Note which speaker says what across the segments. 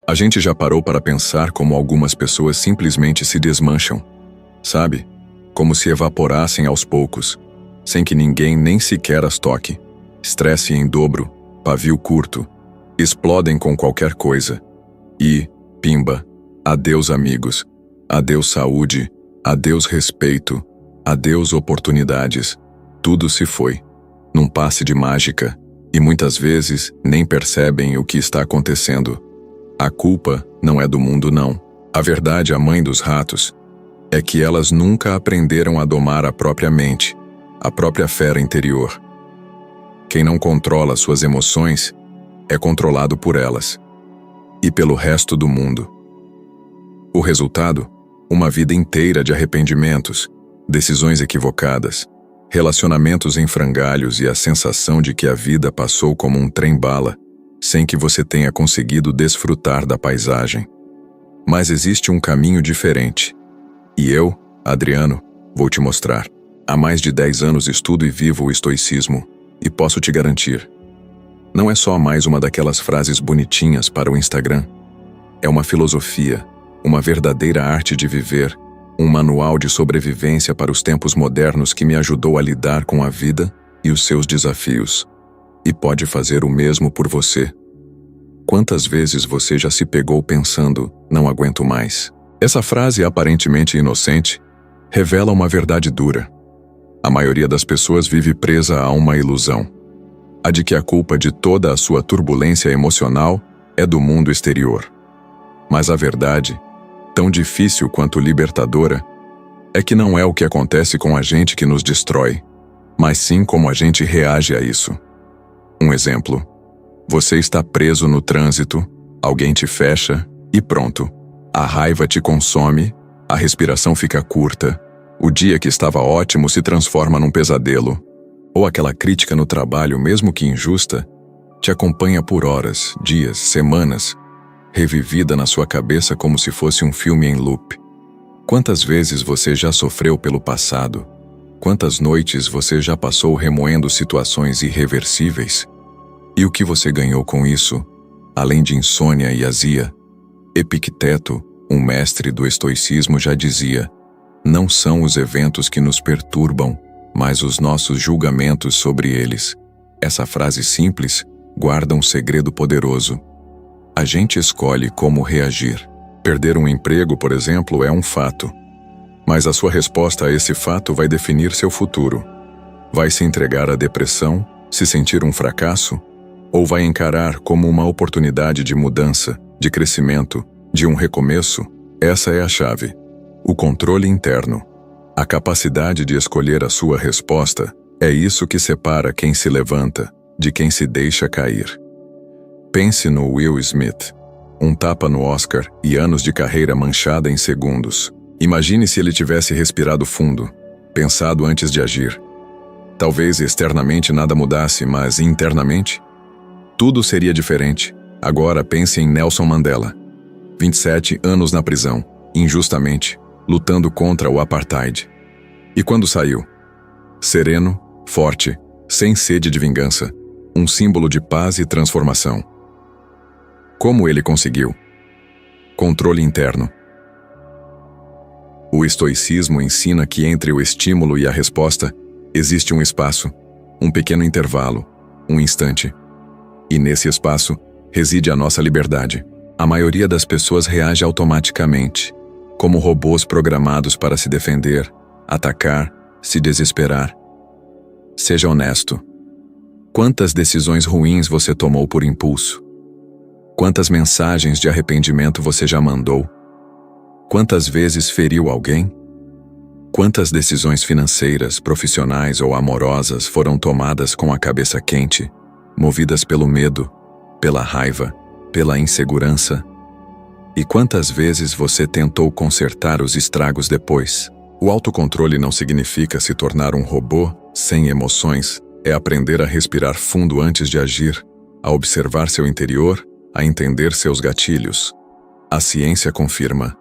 Speaker 1: A gente já parou para pensar como algumas pessoas simplesmente se desmancham, sabe? Como se evaporassem aos poucos, sem que ninguém nem sequer as toque. Estresse em dobro, pavio curto, explodem com qualquer coisa. E, pimba, adeus amigos, adeus saúde, adeus respeito, adeus oportunidades. Tudo se foi, num passe de mágica, e muitas vezes nem percebem o que está acontecendo. A culpa não é do mundo não. A verdade, a mãe dos ratos, é que elas nunca aprenderam a domar a própria mente, a própria fera interior. Quem não controla suas emoções é controlado por elas e pelo resto do mundo. O resultado? Uma vida inteira de arrependimentos, decisões equivocadas, relacionamentos em frangalhos e a sensação de que a vida passou como um trem-bala, sem que você tenha conseguido desfrutar da paisagem. Mas existe um caminho diferente. E eu, Adriano, vou te mostrar. Há mais de 10 anos estudo e vivo o estoicismo, e posso te garantir. Não é só mais uma daquelas frases bonitinhas para o Instagram. É uma filosofia, uma verdadeira arte de viver, um manual de sobrevivência para os tempos modernos que me ajudou a lidar com a vida e os seus desafios. E pode fazer o mesmo por você. Quantas vezes você já se pegou pensando, não aguento mais? Essa frase aparentemente inocente revela uma verdade dura. A maioria das pessoas vive presa a uma ilusão. A de que a culpa de toda a sua turbulência emocional é do mundo exterior. Mas a verdade, tão difícil quanto libertadora, é que não é o que acontece com a gente que nos destrói, mas sim como a gente reage a isso. Um exemplo. Você está preso no trânsito, alguém te fecha e pronto. A raiva te consome, a respiração fica curta, o dia que estava ótimo se transforma num pesadelo. Ou aquela crítica no trabalho, mesmo que injusta, te acompanha por horas, dias, semanas, revivida na sua cabeça como se fosse um filme em loop. Quantas vezes você já sofreu pelo passado? Quantas noites você já passou remoendo situações irreversíveis? E o que você ganhou com isso, além de insônia e azia? Epicteto, um mestre do estoicismo, já dizia: não são os eventos que nos perturbam, mas os nossos julgamentos sobre eles. Essa frase simples guarda um segredo poderoso. A gente escolhe como reagir. Perder um emprego, por exemplo, é um fato. Mas a sua resposta a esse fato vai definir seu futuro. Vai se entregar à depressão, se sentir um fracasso? Ou vai encarar como uma oportunidade de mudança, de crescimento, de um recomeço? Essa é a chave. O controle interno. A capacidade de escolher a sua resposta é isso que separa quem se levanta de quem se deixa cair. Pense no Will Smith. Um tapa no Oscar e anos de carreira manchada em segundos. Imagine se ele tivesse respirado fundo, pensado antes de agir. Talvez externamente nada mudasse, mas internamente, tudo seria diferente. Agora pense em Nelson Mandela. 27 anos na prisão, injustamente, lutando contra o apartheid. E quando saiu? Sereno, forte, sem sede de vingança, um símbolo de paz e transformação. Como ele conseguiu? Controle interno. O estoicismo ensina que entre o estímulo e a resposta existe um espaço, um pequeno intervalo, um instante. E nesse espaço reside a nossa liberdade. A maioria das pessoas reage automaticamente, como robôs programados para se defender, atacar, se desesperar. Seja honesto. Quantas decisões ruins você tomou por impulso? Quantas mensagens de arrependimento você já mandou? Quantas vezes feriu alguém? Quantas decisões financeiras, profissionais ou amorosas foram tomadas com a cabeça quente, movidas pelo medo, pela raiva, pela insegurança? E quantas vezes você tentou consertar os estragos depois? O autocontrole não significa se tornar um robô sem emoções, é aprender a respirar fundo antes de agir, a observar seu interior, a entender seus gatilhos. A ciência confirma.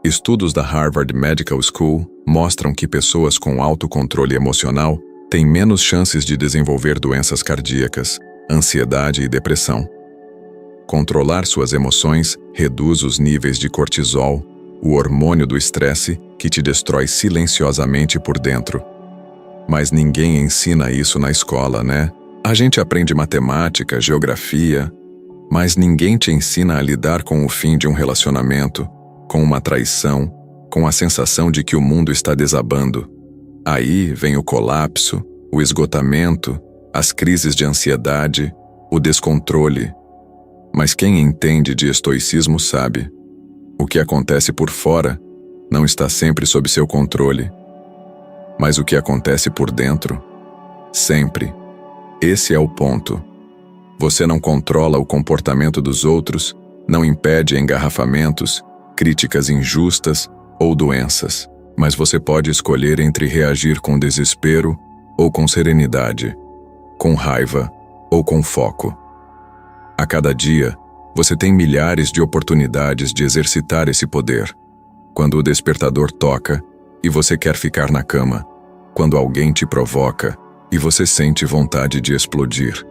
Speaker 1: Estudos da Harvard Medical School mostram que pessoas com autocontrole emocional têm menos chances de desenvolver doenças cardíacas, ansiedade e depressão. Controlar suas emoções reduz os níveis de cortisol, o hormônio do estresse que te destrói silenciosamente por dentro. Mas ninguém ensina isso na escola, né? A gente aprende matemática, geografia, mas ninguém te ensina a lidar com o fim de um relacionamento, com uma traição, com a sensação de que o mundo está desabando. Aí vem o colapso, o esgotamento, as crises de ansiedade, o descontrole. Mas quem entende de estoicismo sabe. O que acontece por fora não está sempre sob seu controle. Mas o que acontece por dentro, sempre. Esse é o ponto. Você não controla o comportamento dos outros, não impede engarrafamentos, críticas injustas ou doenças, mas você pode escolher entre reagir com desespero ou com serenidade, com raiva ou com foco. A cada dia, você tem milhares de oportunidades de exercitar esse poder. Quando o despertador toca e você quer ficar na cama, quando alguém te provoca e você sente vontade de explodir.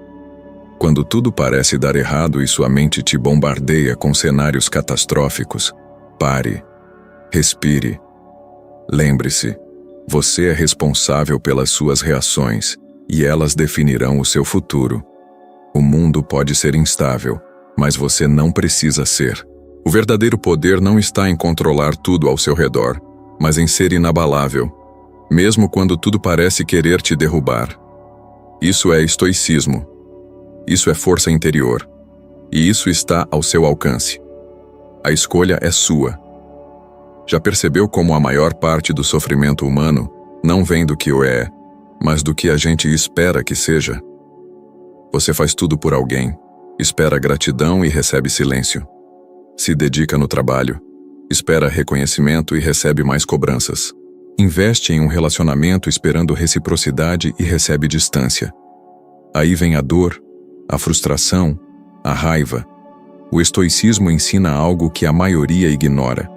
Speaker 1: Quando tudo parece dar errado e sua mente te bombardeia com cenários catastróficos, pare, respire. Lembre-se, você é responsável pelas suas reações e elas definirão o seu futuro. O mundo pode ser instável, mas você não precisa ser. O verdadeiro poder não está em controlar tudo ao seu redor, mas em ser inabalável, mesmo quando tudo parece querer te derrubar. Isso é estoicismo. Isso é força interior. E isso está ao seu alcance. A escolha é sua. Já percebeu como a maior parte do sofrimento humano não vem do que o é, mas do que a gente espera que seja? Você faz tudo por alguém, espera gratidão e recebe silêncio. Se dedica no trabalho, espera reconhecimento e recebe mais cobranças. Investe em um relacionamento esperando reciprocidade e recebe distância. Aí vem a dor, a frustração, a raiva. O estoicismo ensina algo que a maioria ignora.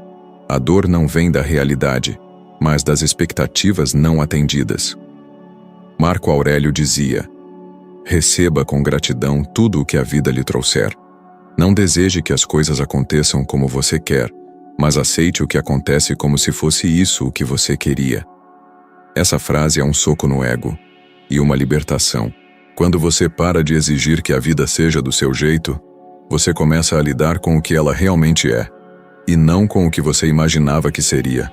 Speaker 1: A dor não vem da realidade, mas das expectativas não atendidas. Marco Aurélio dizia: receba com gratidão tudo o que a vida lhe trouxer. Não deseje que as coisas aconteçam como você quer, mas aceite o que acontece como se fosse isso o que você queria. Essa frase é um soco no ego e uma libertação. Quando você para de exigir que a vida seja do seu jeito, você começa a lidar com o que ela realmente é, e não com o que você imaginava que seria.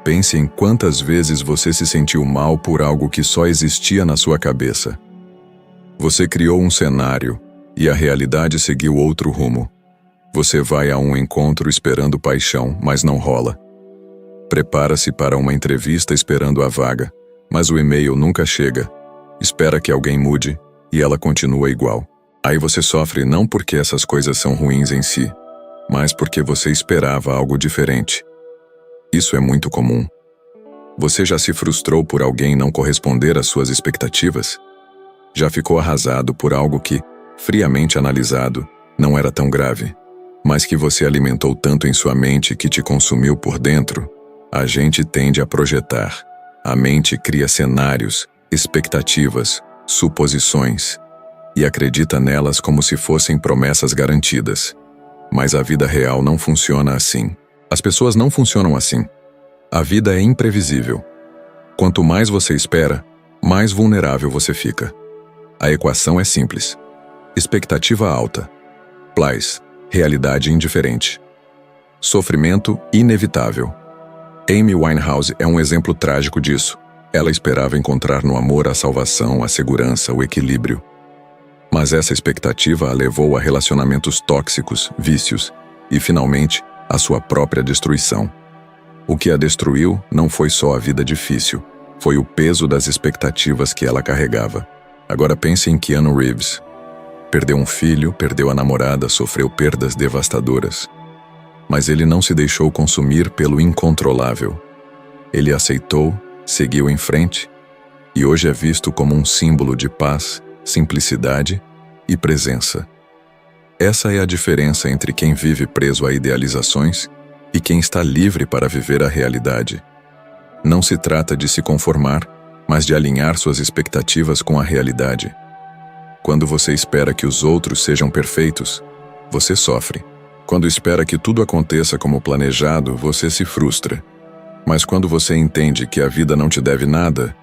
Speaker 1: Pense em quantas vezes você se sentiu mal por algo que só existia na sua cabeça. Você criou um cenário, e a realidade seguiu outro rumo. Você vai a um encontro esperando paixão, mas não rola. Prepara-se para uma entrevista esperando a vaga, mas o e-mail nunca chega. Espera que alguém mude, e ela continua igual. Aí você sofre não porque essas coisas são ruins em si, mas porque você esperava algo diferente. Isso é muito comum. Você já se frustrou por alguém não corresponder às suas expectativas? Já ficou arrasado por algo que, friamente analisado, não era tão grave, mas que você alimentou tanto em sua mente que te consumiu por dentro? A gente tende a projetar. A mente cria cenários, expectativas, suposições, e acredita nelas como se fossem promessas garantidas. Mas a vida real não funciona assim. As pessoas não funcionam assim. A vida é imprevisível. Quanto mais você espera, mais vulnerável você fica. A equação é simples. Expectativa alta. Place, realidade indiferente. Sofrimento inevitável. Amy Winehouse é um exemplo trágico disso. Ela esperava encontrar no amor a salvação, a segurança, o equilíbrio. Mas essa expectativa a levou a relacionamentos tóxicos, vícios e, finalmente, a sua própria destruição. O que a destruiu não foi só a vida difícil, foi o peso das expectativas que ela carregava. Agora pense em Keanu Reeves. Perdeu um filho, perdeu a namorada, sofreu perdas devastadoras. Mas ele não se deixou consumir pelo incontrolável. Ele aceitou, seguiu em frente, e hoje é visto como um símbolo de paz, simplicidade e presença. Essa é a diferença entre quem vive preso a idealizações e quem está livre para viver a realidade. Não se trata de se conformar, mas de alinhar suas expectativas com a realidade. Quando você espera que os outros sejam perfeitos, você sofre. Quando espera que tudo aconteça como planejado, você se frustra. Mas quando você entende que a vida não te deve nada,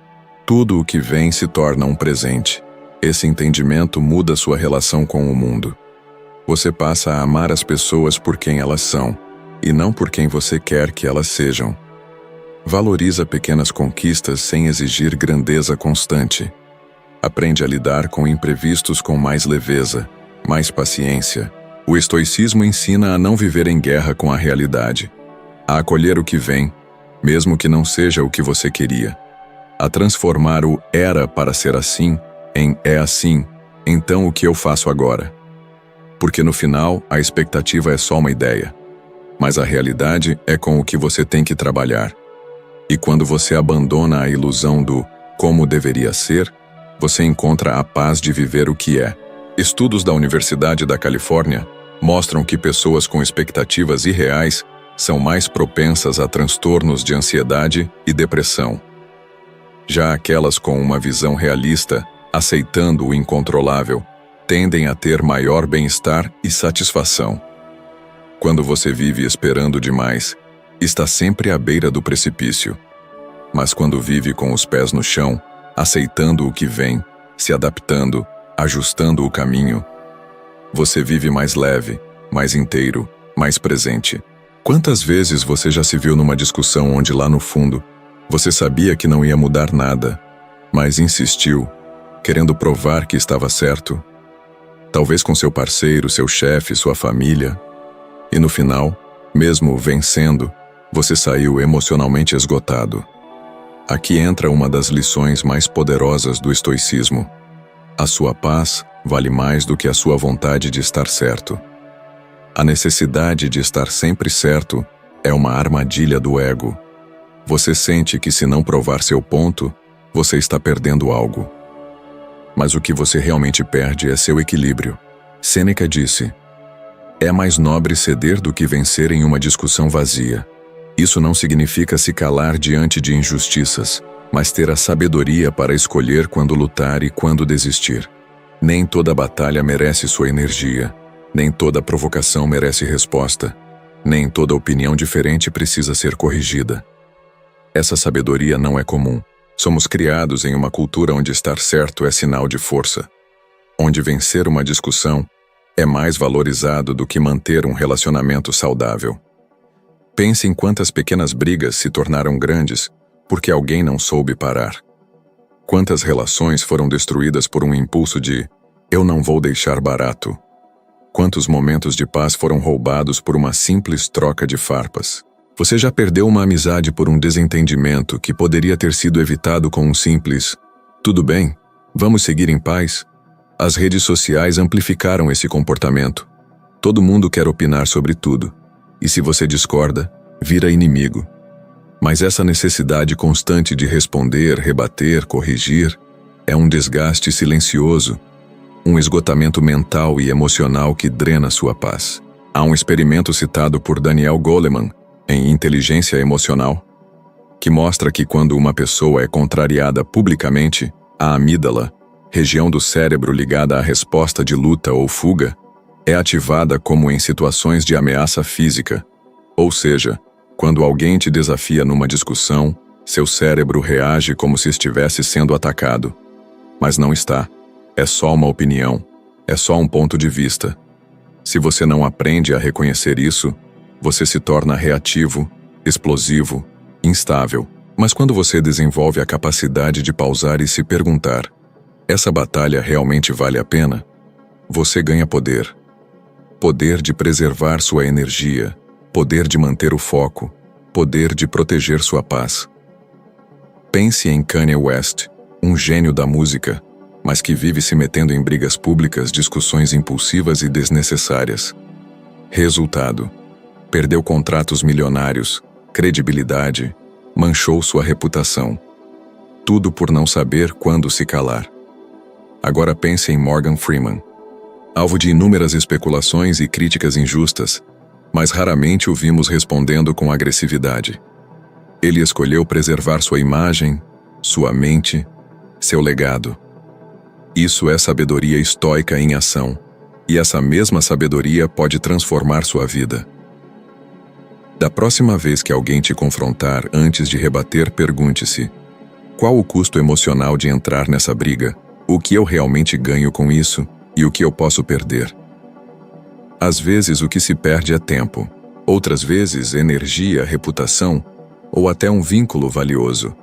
Speaker 1: tudo o que vem se torna um presente. Esse entendimento muda sua relação com o mundo. Você passa a amar as pessoas por quem elas são, e não por quem você quer que elas sejam. Valoriza pequenas conquistas sem exigir grandeza constante. Aprende a lidar com imprevistos com mais leveza, mais paciência. O estoicismo ensina a não viver em guerra com a realidade, a acolher o que vem, mesmo que não seja o que você queria, a transformar o "era para ser assim" em "é assim, então o que eu faço agora?". Porque no final, a expectativa é só uma ideia, mas a realidade é com o que você tem que trabalhar. E quando você abandona a ilusão do "como deveria ser", você encontra a paz de viver o que é. Estudos da Universidade da Califórnia mostram que pessoas com expectativas irreais são mais propensas a transtornos de ansiedade e depressão. Já aquelas com uma visão realista, aceitando o incontrolável, tendem a ter maior bem-estar e satisfação. Quando você vive esperando demais, está sempre à beira do precipício. Mas quando vive com os pés no chão, aceitando o que vem, se adaptando, ajustando o caminho, você vive mais leve, mais inteiro, mais presente. Quantas vezes você já se viu numa discussão onde lá no fundo, você sabia que não ia mudar nada, mas insistiu, querendo provar que estava certo? Talvez com seu parceiro, seu chefe, sua família. E no final, mesmo vencendo, você saiu emocionalmente esgotado. Aqui entra uma das lições mais poderosas do estoicismo. A sua paz vale mais do que a sua vontade de estar certo. A necessidade de estar sempre certo é uma armadilha do ego. Você sente que se não provar seu ponto, você está perdendo algo. Mas o que você realmente perde é seu equilíbrio. Sêneca disse: "É mais nobre ceder do que vencer em uma discussão vazia." Isso não significa se calar diante de injustiças, mas ter a sabedoria para escolher quando lutar e quando desistir. Nem toda batalha merece sua energia, nem toda provocação merece resposta, nem toda opinião diferente precisa ser corrigida. Essa sabedoria não é comum. Somos criados em uma cultura onde estar certo é sinal de força, onde vencer uma discussão é mais valorizado do que manter um relacionamento saudável. Pense em quantas pequenas brigas se tornaram grandes porque alguém não soube parar. Quantas relações foram destruídas por um impulso de "eu não vou deixar barato". Quantos momentos de paz foram roubados por uma simples troca de farpas. Você já perdeu uma amizade por um desentendimento que poderia ter sido evitado com um simples "tudo bem, vamos seguir em paz"? As redes sociais amplificaram esse comportamento. Todo mundo quer opinar sobre tudo. E se você discorda, vira inimigo. Mas essa necessidade constante de responder, rebater, corrigir, é um desgaste silencioso, um esgotamento mental e emocional que drena sua paz. Há um experimento citado por Daniel Goleman, em Inteligência Emocional, que mostra que quando uma pessoa é contrariada publicamente, a amígdala, região do cérebro ligada à resposta de luta ou fuga, é ativada como em situações de ameaça física. Ou seja, quando alguém te desafia numa discussão, seu cérebro reage como se estivesse sendo atacado. Mas não está. É só uma opinião. É só um ponto de vista. Se você não aprende a reconhecer isso, você se torna reativo, explosivo, instável. Mas quando você desenvolve a capacidade de pausar e se perguntar: essa batalha realmente vale a pena? Você ganha poder. Poder de preservar sua energia, poder de manter o foco, poder de proteger sua paz. Pense em Kanye West, um gênio da música, mas que vive se metendo em brigas públicas, discussões impulsivas e desnecessárias. Resultado: perdeu contratos milionários, credibilidade, manchou sua reputação. Tudo por não saber quando se calar. Agora pense em Morgan Freeman, alvo de inúmeras especulações e críticas injustas, mas raramente o vimos respondendo com agressividade. Ele escolheu preservar sua imagem, sua mente, seu legado. Isso é sabedoria estoica em ação. E essa mesma sabedoria pode transformar sua vida. Da próxima vez que alguém te confrontar, antes de rebater, pergunte-se: qual o custo emocional de entrar nessa briga? O que eu realmente ganho com isso? E o que eu posso perder? Às vezes o que se perde é tempo. Outras vezes, energia, reputação ou até um vínculo valioso.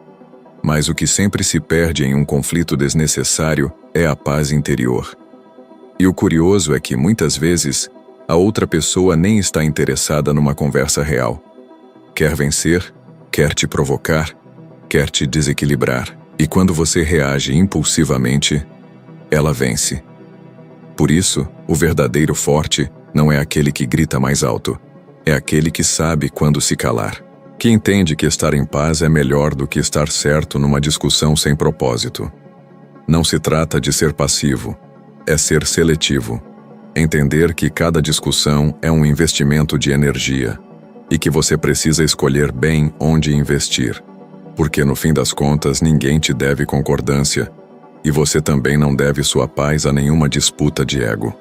Speaker 1: Mas o que sempre se perde em um conflito desnecessário é a paz interior. E o curioso é que, muitas vezes, a outra pessoa nem está interessada numa conversa real. Quer vencer, quer te provocar, quer te desequilibrar. E quando você reage impulsivamente, ela vence. Por isso, o verdadeiro forte não é aquele que grita mais alto. É aquele que sabe quando se calar. Que entende que estar em paz é melhor do que estar certo numa discussão sem propósito. Não se trata de ser passivo, é ser seletivo. Entender que cada discussão é um investimento de energia e que você precisa escolher bem onde investir. Porque no fim das contas ninguém te deve concordância e você também não deve sua paz a nenhuma disputa de ego.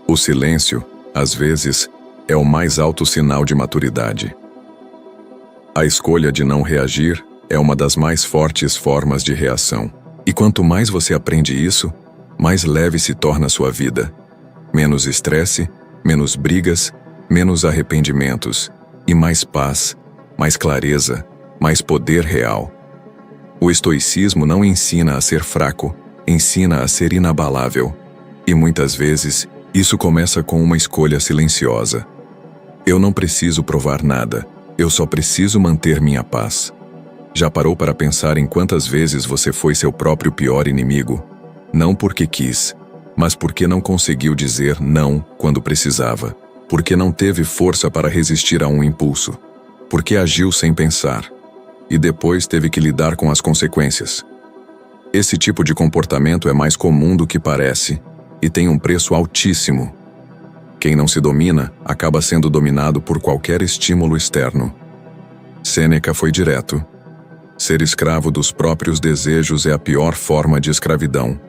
Speaker 1: O silêncio, às vezes, é o mais alto sinal de maturidade. A escolha de não reagir é uma das mais fortes formas de reação. E quanto mais você aprende isso, mais leve se torna a sua vida. Menos estresse, menos brigas, menos arrependimentos e mais paz, mais clareza, mais poder real. O estoicismo não ensina a ser fraco, ensina a ser inabalável. E muitas vezes, isso começa com uma escolha silenciosa. Eu não preciso provar nada, eu só preciso manter minha paz. Já parou para pensar em quantas vezes você foi seu próprio pior inimigo? Não porque quis, mas porque não conseguiu dizer não quando precisava, porque não teve força para resistir a um impulso, porque agiu sem pensar, e depois teve que lidar com as consequências. Esse tipo de comportamento é mais comum do que parece, e tem um preço altíssimo. Quem não se domina acaba sendo dominado por qualquer estímulo externo. Sêneca foi direto. Ser escravo dos próprios desejos é a pior forma de escravidão.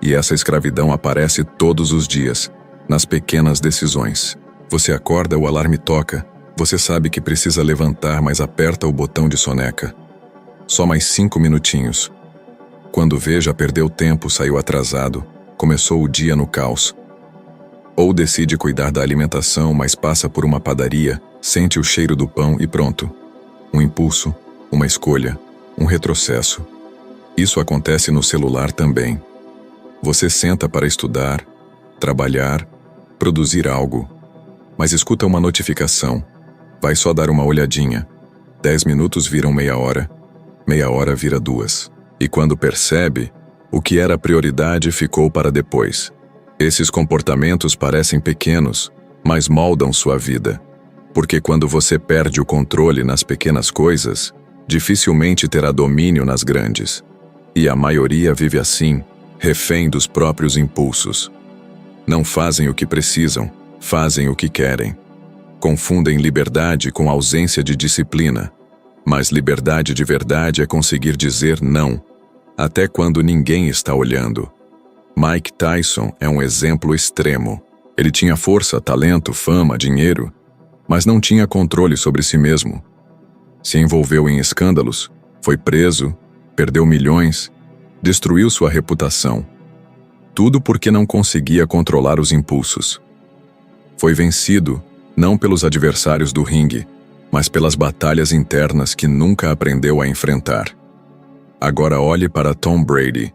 Speaker 1: E essa escravidão aparece todos os dias, nas pequenas decisões. Você acorda, o alarme toca. Você sabe que precisa levantar, mas aperta o botão de soneca. Só mais 5 minutinhos. Quando vê, já perdeu tempo, saiu atrasado. Começou o dia no caos. Ou decide cuidar da alimentação, mas passa por uma padaria, sente o cheiro do pão e pronto. Um impulso, uma escolha, um retrocesso. Isso acontece no celular também. Você senta para estudar, trabalhar, produzir algo, mas escuta uma notificação. Vai só dar uma olhadinha. 10 minutos viram meia hora vira 2. E quando percebe, o que era prioridade ficou para depois. Esses comportamentos parecem pequenos, mas moldam sua vida. Porque quando você perde o controle nas pequenas coisas, dificilmente terá domínio nas grandes. E a maioria vive assim, refém dos próprios impulsos. Não fazem o que precisam, fazem o que querem. Confundem liberdade com ausência de disciplina. Mas liberdade de verdade é conseguir dizer não, até quando ninguém está olhando. Mike Tyson é um exemplo extremo. Ele tinha força, talento, fama, dinheiro, mas não tinha controle sobre si mesmo. Se envolveu em escândalos, foi preso, perdeu milhões, destruiu sua reputação. Tudo porque não conseguia controlar os impulsos. Foi vencido, não pelos adversários do ringue, mas pelas batalhas internas que nunca aprendeu a enfrentar. Agora olhe para Tom Brady.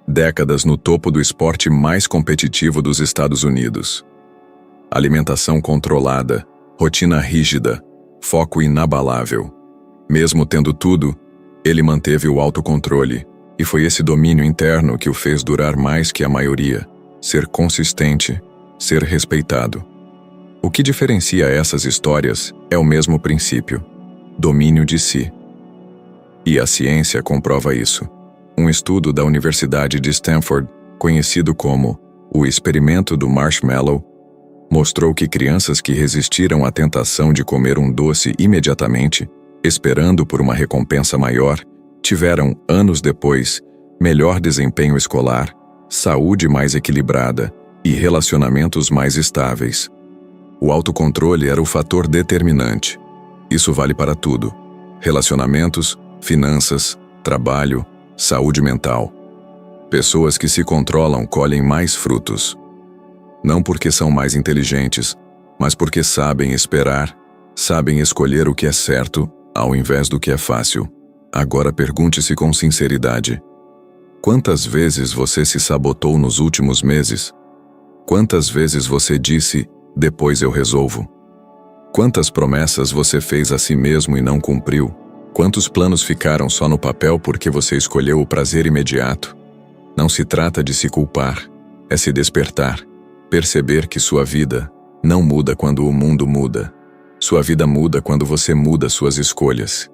Speaker 1: Décadas no topo do esporte mais competitivo dos Estados Unidos. Alimentação controlada, rotina rígida, foco inabalável. Mesmo tendo tudo, ele manteve o autocontrole, e foi esse domínio interno que o fez durar mais que a maioria, ser consistente, ser respeitado. O que diferencia essas histórias é o mesmo princípio: domínio de si. E a ciência comprova isso. Um estudo da Universidade de Stanford, conhecido como o experimento do marshmallow, mostrou que crianças que resistiram à tentação de comer um doce imediatamente, esperando por uma recompensa maior, tiveram, anos depois, melhor desempenho escolar, saúde mais equilibrada e relacionamentos mais estáveis. O autocontrole era o fator determinante. Isso vale para tudo: relacionamentos, finanças, trabalho, saúde mental. Pessoas que se controlam colhem mais frutos. Não porque são mais inteligentes, mas porque sabem esperar, sabem escolher o que é certo ao invés do que é fácil. Agora pergunte-se com sinceridade: quantas vezes você se sabotou nos últimos meses? Quantas vezes você disse, depois eu resolvo? Quantas promessas você fez a si mesmo e não cumpriu? Quantos planos ficaram só no papel porque você escolheu o prazer imediato? Não se trata de se culpar, é se despertar, perceber que sua vida não muda quando o mundo muda. Sua vida muda quando você muda suas escolhas.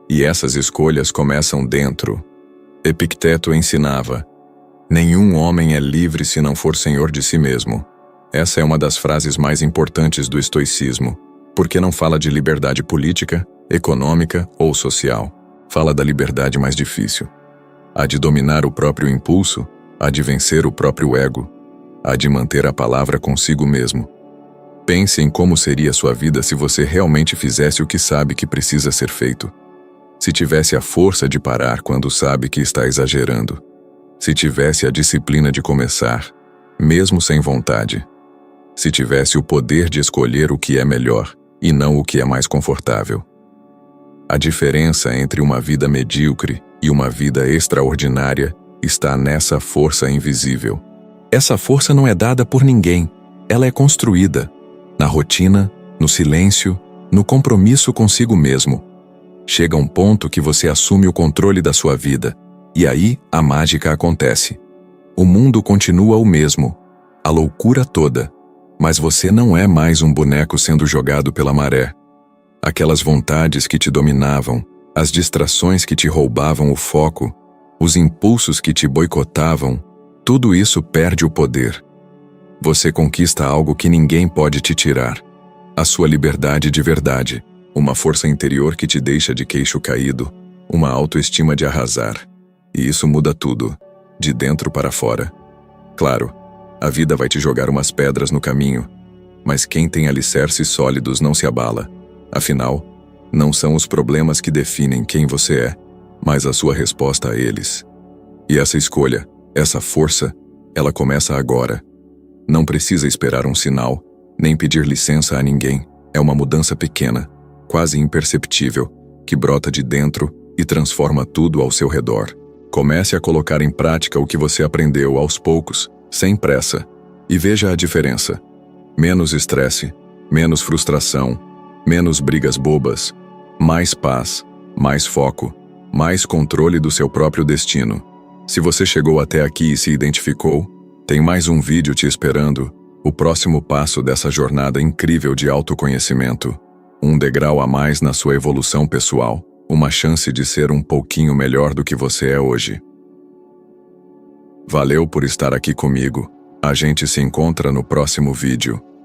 Speaker 1: E essas escolhas começam dentro. Epicteto ensinava: nenhum homem é livre se não for senhor de si mesmo. Essa é uma das frases mais importantes do estoicismo, porque não fala de liberdade política, econômica ou social. Fala da liberdade mais difícil. A de dominar o próprio impulso, a de vencer o próprio ego, a de manter a palavra consigo mesmo. Pense em como seria sua vida se você realmente fizesse o que sabe que precisa ser feito. Se tivesse a força de parar quando sabe que está exagerando. Se tivesse a disciplina de começar, mesmo sem vontade. Se tivesse o poder de escolher o que é melhor e não o que é mais confortável. A diferença entre uma vida medíocre e uma vida extraordinária está nessa força invisível. Essa força não é dada por ninguém, ela é construída na rotina, no silêncio, no compromisso consigo mesmo. Chega um ponto que você assume o controle da sua vida, e aí a mágica acontece. O mundo continua o mesmo, a loucura toda, mas você não é mais um boneco sendo jogado pela maré. Aquelas vontades que te dominavam, as distrações que te roubavam o foco, os impulsos que te boicotavam, tudo isso perde o poder. Você conquista algo que ninguém pode te tirar. A sua liberdade de verdade, uma força interior que te deixa de queixo caído, uma autoestima de arrasar. E isso muda tudo, de dentro para fora. Claro, a vida vai te jogar umas pedras no caminho, mas quem tem alicerces sólidos não se abala. Afinal, não são os problemas que definem quem você é, mas a sua resposta a eles. E essa escolha, essa força, ela começa agora. Não precisa esperar um sinal, nem pedir licença a ninguém. É uma mudança pequena, quase imperceptível, que brota de dentro e transforma tudo ao seu redor. Comece a colocar em prática o que você aprendeu aos poucos, sem pressa, e veja a diferença. Menos estresse, menos frustração, menos brigas bobas, mais paz, mais foco, mais controle do seu próprio destino. Se você chegou até aqui e se identificou, tem mais um vídeo te esperando, o próximo passo dessa jornada incrível de autoconhecimento, um degrau a mais na sua evolução pessoal, uma chance de ser um pouquinho melhor do que você é hoje. Valeu por estar aqui comigo, a gente se encontra no próximo vídeo.